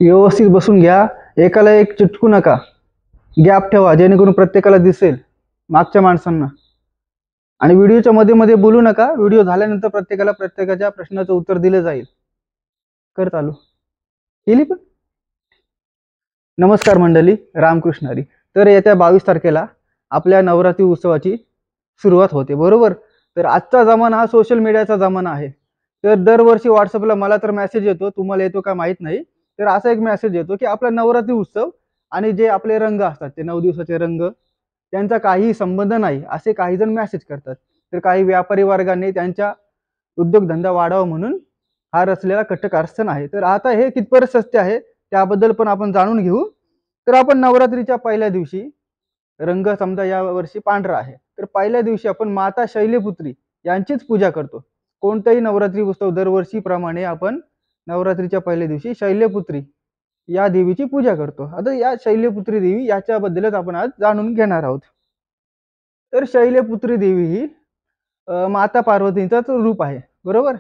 व्यवस्थित बसून घ्या. एकाला एक चिटकू नका. गॅप ठेवा जेणेकरून प्रत्येकाला दिसेल मागच्या माणसांना. आणि व्हिडिओच्या मध्ये मध्ये बोलू नका. व्हिडिओ झाल्यानंतर प्रत्येकाला प्रत्येकाच्या प्रश्नाचं उत्तर दिलं जाईल. कर चालू. केली पण. नमस्कार मंडळी, रामकृष्ण हरी. तर येत्या 22 तारखेला आपल्या नवरात्री उत्सवाची सुरुवात होते, बरोबर. तर आजचा जमाना हा सोशल मीडियाचा जमाना आहे. तर दरवर्षी व्हॉट्सअपला मला तर मेसेज येतो, तुम्हाला येतो का माहित नाही. तर असा एक मेसेज येतो की आपला नवरात्री उत्सव आणि जे आपले रंग असतात ते 9 दिवसाचे रंग त्यांचा काही संबंध नाही, असे काही जण मेसेज करतात. तर काही व्यापारी वर्गाने त्यांच्या उद्योगधंदा वाढावा म्हणून हा रचलेला कट्ट कारस्थान आहे. तर आता हे कितपत सत्य आहे त्याबद्दल पण आपण जाणून घेऊ. तर आपण नवरात्रीच्या पहिल्या दिवशी रंग समजा या वर्षी पांढरा आहे, तर पहिल्या दिवशी आपण माता शैलपुत्री यांचीच पूजा करतो. कोणताही नवरात्री उत्सव दरवर्षीप्रमाणे आपण नवरात्रीच्या पहिल्या दिवशी शैलपुत्री या देवीची पूजा करतो. आता या शैलपुत्री देवी याच्याबद्दलच आपण आज जाणून घेणार आहोत. तर शैलपुत्री देवी ही माता पार्वतींचंच रूप आहे, बरोबर.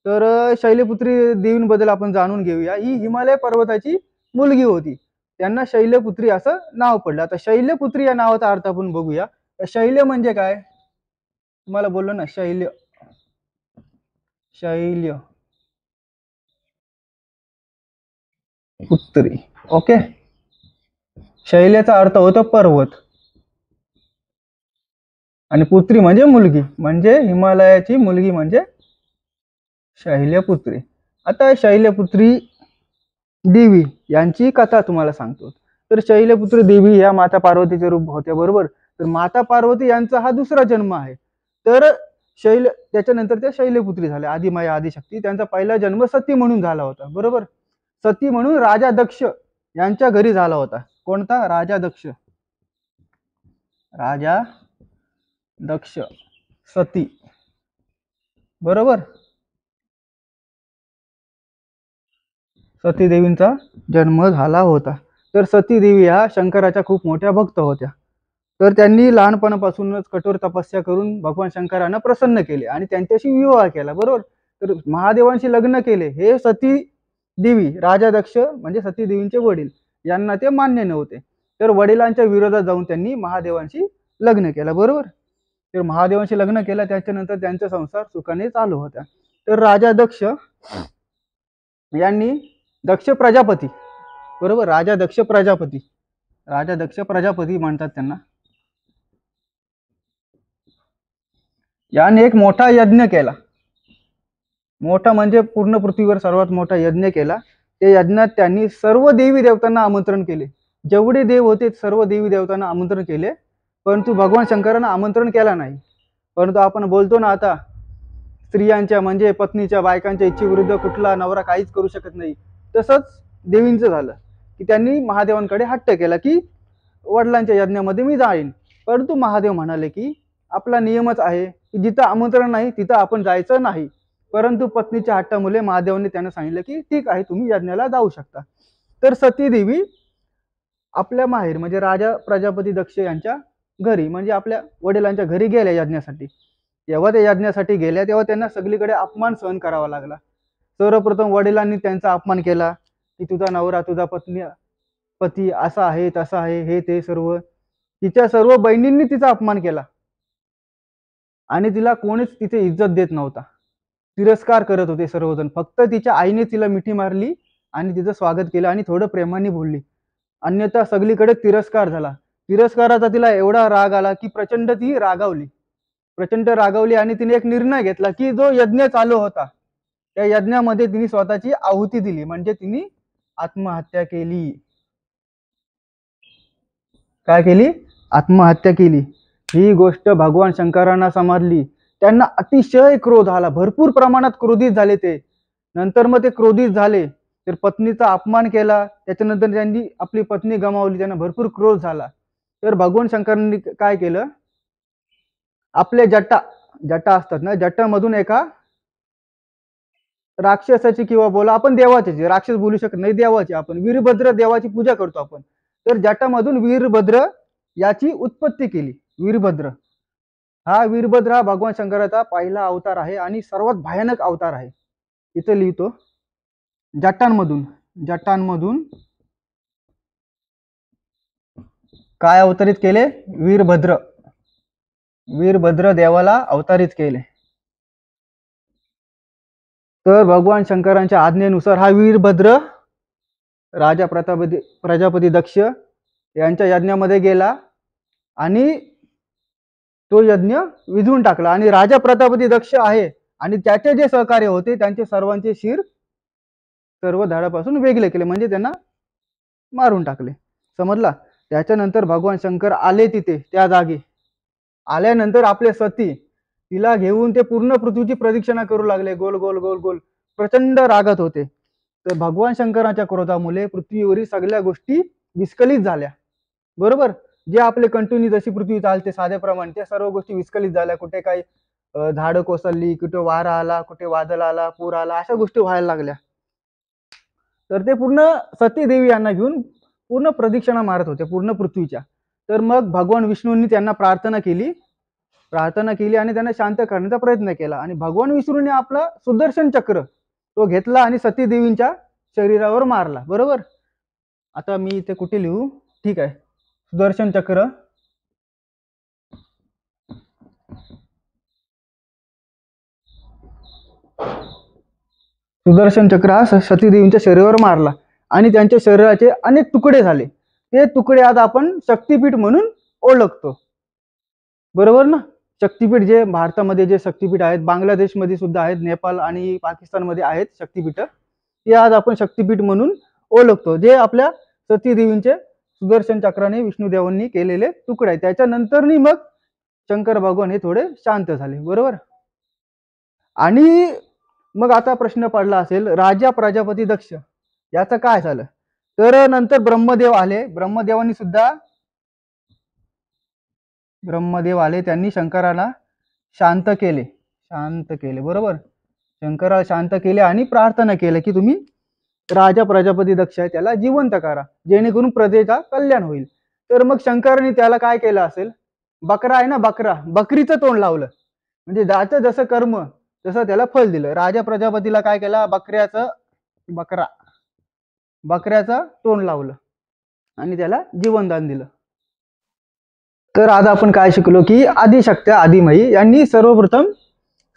तर शैलपुत्री देवींबद्दल आपण जाणून घेऊया. ही हिमालय पर्वताची मुलगी होती. त्यांना शैलपुत्री असं नाव पडलं. आता शैलपुत्री या नावाचा अर्थ आपण बघूया. शैल्य म्हणजे काय, तुम्हाला बोललो ना, शैल्य. शैल्य पुत्री, ओके. शैल्याचा अर्थ होतो पर्वत आणि पुत्री म्हणजे मुलगी, म्हणजे हिमालयाची मुलगी म्हणजे शैलपुत्री. आता शैलपुत्री देवी यांची कथा तुम्हाला सांगतो. तर शैलपुत्री देवी या माता पार्वतीचे रूप होते, बरोबर. तर माता पार्वती यांचा हा दुसरा जन्म आहे. तर त्याच्यानंतर त्या शैलपुत्री झाल्या, आदिमाया आदिशक्ती. त्यांचा पहिला जन्म सती म्हणून झाला होता, बरोबर. सती म्हणून राजा दक्ष यांच्या घरी झाला होता. कोणता राजा दक्ष, राजा दक्ष सती, बरोबर. सती देवींचा जन्म झाला होता. तर सती देवी ह्या शंकराच्या खूप मोठ्या भक्त होत्या. तर त्यांनी लहानपणापासूनच कठोर तपस्या करून भगवान शंकरांना प्रसन्न केले आणि त्यांच्याशी विवाह केला, बरोबर. तर महादेवांशी लग्न केले. हे सती देवी राजा दक्ष म्हणजे सती देवींचे वडील यांना ते मान्य नव्हते. तर वडिलांच्या विरोधात जाऊन त्यांनी महादेवांशी लग्न केलं, बरोबर. तर महादेवांशी लग्न केलं, त्याच्यानंतर त्यांचा संसार सुखाने चालू होता. तर राजा दक्ष यांनी दक्ष प्रजापती, बरोबर, राजा दक्ष प्रजापती, राजा दक्ष प्रजापती म्हणतात त्यांना, याने एक मोठा यज्ञ केला. मोठा म्हणजे पूर्ण पृथ्वीवर सर्वात मोठा यज्ञ केला. त्या यज्ञात त्यांनी सर्व देवी देवतांना आमंत्रण केले. जेवढे देव होते सर्व देवी देवतांना आमंत्रण केले, परंतु भगवान शंकरांना आमंत्रण केला नाही. परंतु आपण बोलतो ना, आता स्त्रियांच्या म्हणजे पत्नीच्या बायकांच्या इच्छेविरुद्ध कुठला नवरा काहीच करू शकत नाही, तसंच देवींचं झालं की त्यांनी महादेवांकडे हट्ट केला की वडिलांच्या यज्ञामध्ये मी जाईन. परंतु महादेव म्हणाले की आपला नियमच आहे की जिथं आमंत्रण नाही तिथं आपण जायचं नाही. परंतु पत्नीच्या हट्टामुळे महादेवांनी त्यांना सांगितलं की ठीक आहे, तुम्ही यज्ञाला जाऊ शकता. तर सती देवी आपल्या माहेर म्हणजे राजा प्रजापती दक्ष यांच्या घरी म्हणजे आपल्या वडिलांच्या घरी गेल्या यज्ञासाठी. जेव्हा त्या यज्ञासाठी गेल्या तेव्हा त्यांना सगळीकडे अपमान सहन करावा लागला. सर्वप्रथम वडिलांनी त्यांचा अपमान केला की तुझा नवरा तुझा पती असा आहे तसा आहे हे ते सर्व. तिच्या सर्व बहिणींनी तिचा अपमान केला आणि तिला कोणीच तिथे इज्जत देत नव्हता. तिरस्कार करत होते सर्वजण. फक्त तिच्या आईने तिला मिठी मारली आणि तिचं स्वागत केलं आणि थोडं प्रेमाने बोलली. अन्यथा सगळीकडे तिरस्कार झाला. तिरस्काराचा तिला एवढा राग आला की प्रचंड ती रागावली, प्रचंड रागावली आणि तिने एक निर्णय घेतला की जो यज्ञ चालू होता त्या यज्ञामध्ये तिने स्वतःची आहुती दिली, म्हणजे तिने आत्महत्या केली. काय केली, आत्महत्या केली. ही गोष्ट भगवान शंकरांना समजली. त्यांना अतिशय क्रोध आला, भरपूर प्रमाणात क्रोधित झाले ते. नंतर मग ते क्रोधित झाले, तर पत्नीचा अपमान केला, त्याच्यानंतर त्यांनी आपली पत्नी गमावली, त्यांना भरपूर क्रोध झाला. तर भगवान शंकरांनी काय केलं, आपले जटा जटा असतात ना, जटामधून एका राक्षसाची किंवा बोला आपण देवाची, राक्षस बोलू शकत नाही, देवाची, आपण वीरभद्र देवाची पूजा करतो आपण. तर जटामधून वीरभद्र याची उत्पत्ती केली. वीरभद्र हा भगवान शंकराचा पहिला अवतार आहे आणि सर्वात भयानक अवतार आहे. इथे लिहितो जटांमधून जटांमधून काय अवतरित केले? वीरभद्र. वीरभद्र देवाला अवतरित केले. तर भगवान शंकरांच्या आज्ञेनुसार हा वीरभद्र राजा प्रजापती दक्ष यांच्या यज्ञामध्ये गेला आणि तो यज्ञ विझून टाकला. आणि राजा प्रतापती दक्ष आहे आणि त्याचे जे सहकार्य होते त्यांचे सर्वांचे शिर सर्व धाडापासून वेगळे केले, म्हणजे त्यांना मारून टाकले. समजला? त्याच्यानंतर भगवान शंकर आले तिथे त्या जागी. आल्यानंतर आपले सती तिला घेऊन ते पूर्ण पृथ्वीची प्रदक्षिणा करू लागले, गोल गोल गोल गोल. प्रचंड रागात होते. तर भगवान शंकराच्या क्रोधामुळे पृथ्वीवरील सगळ्या गोष्टी विस्कळीत झाल्या. बरोबर? जे आपले कंटिन्यू जशी पृथ्वी चालते साध्याप्रमाणे त्या सर्व गोष्टी विस्कळीत झाल्या. कुठे काही झाडं कोसळली, कुठे वारा आला, कुठे वादळ आला, पूर आला, अशा गोष्टी व्हायला लागल्या. तर ते पूर्ण सती देवी यांना घेऊन पूर्ण प्रदक्षिणा मारत होते पूर्ण पृथ्वीच्या. तर मग भगवान विष्णूंनी त्यांना प्रार्थना केली आणि त्यांना शांत करण्याचा प्रयत्न केला. आणि भगवान विष्णूंनी आपला सुदर्शन चक्र तो घेतला आणि सती देवींच्या शरीरावर मारला. बरोबर? आता मी इथे कुठे लिहू? ठीक आहे. सुदर्शन चक्र हा सती देवींच्या शरीरावर मारला आणि त्यांच्या शरीराचे अनेक तुकडे झाले. ते तुकडे आज आपण शक्तीपीठ म्हणून ओळखतो. बरोबर ना? शक्तीपीठ जे भारतामध्ये जे शक्तीपीठ आहेत, बांगलादेशमध्ये सुद्धा आहेत, नेपाळ आणि पाकिस्तानमध्ये आहेत शक्तीपीठ. ते आज आपण शक्तीपीठ म्हणून ओळखतो, जे आपल्या सती देवींचे सुदर्शन चक्राने विष्णुदेवांनी केलेले तुकडे आहेत. त्याच्यानंतर मग शंकर भगवान हे थोडे शांत झाले. बरोबर? आणि मग आता प्रश्न पडला असेल, राजा प्रजापती दक्ष याचं काय झालं? तर नंतर ब्रह्मदेव आले. ब्रह्मदेव आले, त्यांनी शंकराला शांत केले. बरोबर? शंकराला शांत केले आणि प्रार्थना केली की तुम्ही राजा प्रजापती दक्ष आहे त्याला जिवंत करा, जेणेकरून प्रजेचा कल्याण होईल. तर मग शंकराने त्याला काय केलं असेल? बकरा आहे ना, बकरीचं तोंड लावलं. म्हणजे ज्याचं जसं कर्म तसं त्याला फल दिलं. राजा प्रजापतीला काय केलं? बकऱ्याचं तोंड लावलं आणि त्याला जीवनदान दिलं. तर आज आपण काय शिकलो की आदिशक्त्या आदिमाई यांनी सर्वप्रथम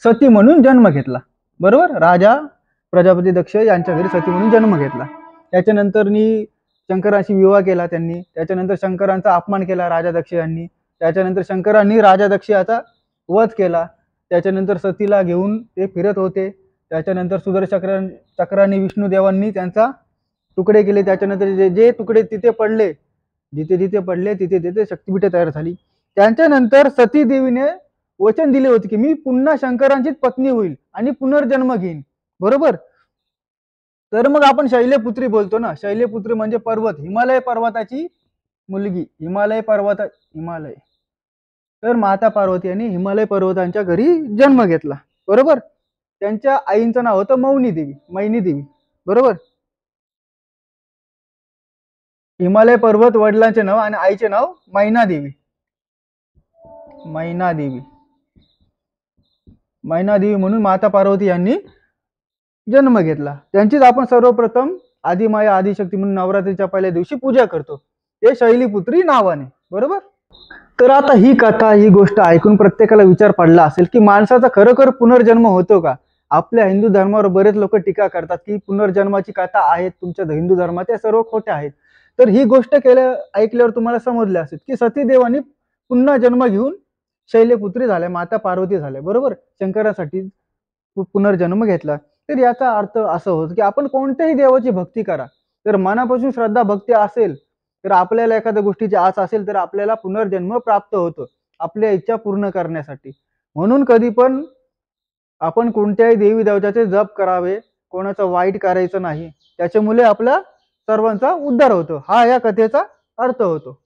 सती म्हणून जन्म घेतला. बरोबर? राजा प्रजापती दक्ष यांच्या घरी सती म्हणून जन्म घेतला. त्याच्यानंतर शंकराशी विवाह केला त्यांनी. त्याच्यानंतर शंकरांचा अपमान केला राजा दक्ष यांनी. त्याच्यानंतर शंकरांनी राजा दक्ष याचा वध केला. त्याच्यानंतर सतीला घेऊन ते फिरत होते. त्याच्यानंतर सुदर्शन चक्राने विष्णुदेवांनी त्यांचा तुकडे केले. त्याच्यानंतर जे तुकडे तिथे पडले, जिथे पडले तिथे शक्तीपीठे तयार झाली. त्याच्यानंतर सती देवीने वचन दिले होते की मी पुन्हा शंकरांचीच पत्नी होईल आणि पुनर्जन्म घेईन. बरोबर? तर मग आपण शैलपुत्री बोलतो ना, शैलपुत्री म्हणजे पर्वत, हिमालय पर्वताची मुलगी. हिमालय. तर माता पार्वती यांनी हिमालय पर्वतांच्या घरी जन्म घेतला. बरोबर? त्यांच्या आईचं नाव होतं मैनी देवी. बरोबर? हिमालय पर्वत वडिलांचे नाव आणि आईचे नाव मैना देवी म्हणून माता पार्वती यांनी जन्म घेतला. त्यांचीच आपण सर्वप्रथम आदिमाया आदिशक्ती म्हणून नवरात्रीच्या पहिल्या दिवशी पूजा करतो, ते शैलीपुत्री नावाने. बरोबर? तर आता ही कथा, ही गोष्ट ऐकून प्रत्येकाला विचार पडला असेल की माणसाचा खरोखर पुनर्जन्म होतो का? आपल्या हिंदू धर्मावर बरेच लोक टीका करतात की पुनर्जन्माची कथा आहेत तुमच्या हिंदू धर्मात, त्या सर्व खोट्या आहेत. तर ही गोष्ट ऐकल्यावर तुम्हाला समजले असेल की सतीदेवानी पुन्हा जन्म घेऊन शैलपुत्री झाल्या, माता पार्वती झाल्या. बरोबर? शंकरासाठी पुनर्जन्म घेतला. तर याचा अर्थ असं होतो की आपण कोणत्याही देवाची भक्ती करा, तर मनापासून श्रद्धा भक्ती असेल, तर आपल्याला एखाद्या गोष्टीची आस असेल तर आपल्याला पुनर्जन्म प्राप्त होतो आपल्या इच्छा पूर्ण करण्यासाठी. म्हणून कधी पण आपण कोणत्याही देवी देवताचे जप करावे, कोणाचं वाईट करायचं नाही. त्याच्यामुळे आपल्या सर्वांचा उद्धार होतो. हा या कथेचा अर्थ होतो.